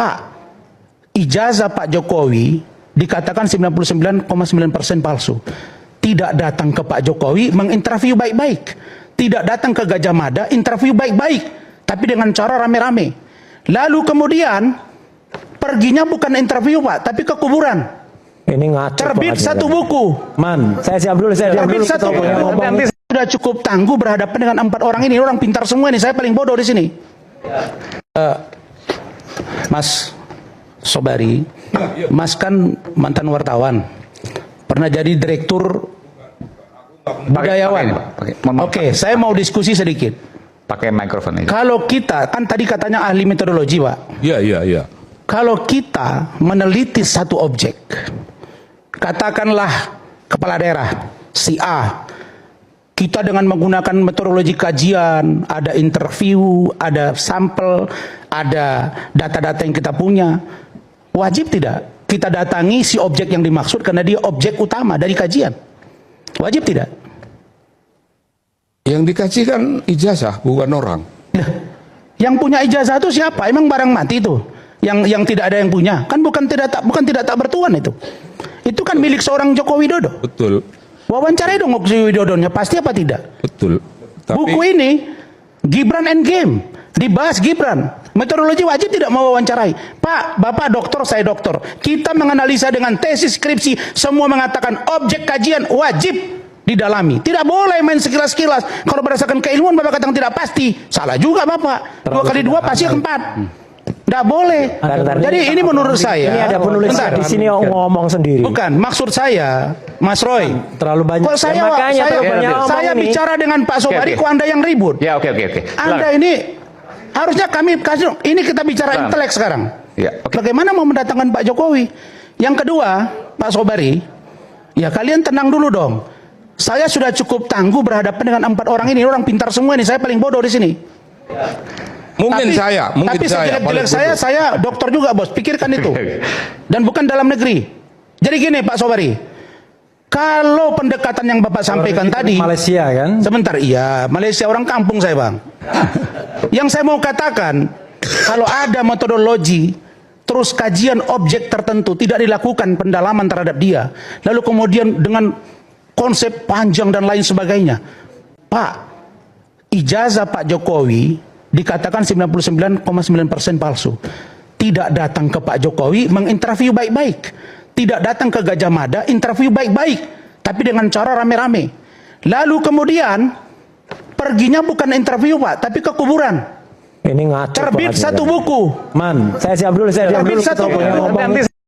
Pak, ijazah Pak Jokowi dikatakan 99,9% palsu. Tidak datang ke Pak Jokowi menginterview baik-baik. Tidak datang ke Gajah Mada interview baik-baik, tapi dengan cara rame-rame. Lalu kemudian perginya bukan interview Pak, tapi ke kuburan. Ini ngaco. Terbit satu buku. Man, saya siap dulu. Terbit satu buku. Nanti sudah cukup tangguh berhadapan dengan 4 orang ini. Orang pintar semua ini. Saya paling bodoh di sini. Mas Sobari, Mas kan mantan wartawan, pernah jadi direktur budayawan. Oke, saya mau diskusi sedikit. Pakai mikrofon aja. Kalau kita, kan tadi katanya ahli metodologi, Pak. Iya. Kalau kita meneliti satu objek, katakanlah kepala daerah, si A, kita dengan menggunakan metodologi kajian, ada interview, ada sampel, ada data-data yang kita punya, wajib tidak kita datangi si objek yang dimaksud karena dia objek utama dari kajian? Wajib tidak? Yang dikasih kan ijazah, bukan orang. Nah, yang punya ijazah itu siapa? Emang barang mati itu? Yang tidak ada yang punya? Kan bukan tidak tak bertuan itu. Itu kan milik seorang Joko Widodo. Betul. Wawancarai dong Joko Widodonya, pasti apa tidak? Betul. Tapi, buku ini Gibran and Game, dibahas Gibran. Metodologi wajib tidak mau wawancarai. Pak, Bapak dokter, saya dokter. Kita menganalisa dengan tesis skripsi, semua mengatakan objek kajian wajib didalami. Tidak boleh main sekilas-sekilas. Kalau berdasarkan keilmuan Bapak katakan tidak pasti, salah juga Bapak. 2 kali 2 pasti 4. Tidak boleh. Jadi ini menurut saya. Ini ada penulis di sini ngomong sendiri. Bukan, maksud saya, Mas Roy. Terlalu banyak. Kok saya bicara dengan Pak Sobari, kok Anda yang ribut? Ya, oke. Anda ini harusnya kami kasih. Ini kita bicara intelek sekarang. Ya, Bagaimana mau mendatangkan Pak Jokowi? Yang kedua, Pak Sobari, ya kalian tenang dulu dong. Saya sudah cukup tangguh berhadapan dengan 4 orang ini. Orang pintar semua ini. Saya paling bodoh di sini. mungkin tapi sejelek-jelek saya dokter juga bos, pikirkan itu. Dan bukan dalam negeri. Jadi gini Pak Sobari, kalau pendekatan yang Bapak sampaikan tadi, Malaysia kan? Sebentar, iya Malaysia orang kampung saya Bang. Yang saya mau katakan, kalau ada metodologi, terus kajian objek tertentu tidak dilakukan pendalaman terhadap dia, lalu kemudian dengan konsep panjang dan lain sebagainya, Pak, ijazah Pak Jokowi dikatakan 99,9% palsu. Tidak datang ke Pak Jokowi menginterview baik-baik. Tidak datang ke Gajah Mada interview baik-baik, tapi dengan cara rame-rame. Lalu kemudian perginya bukan interview Pak, tapi ke kuburan. Ini ngaco. Terbit satu buku. Man, saya siap dulu. Terbit satu buku.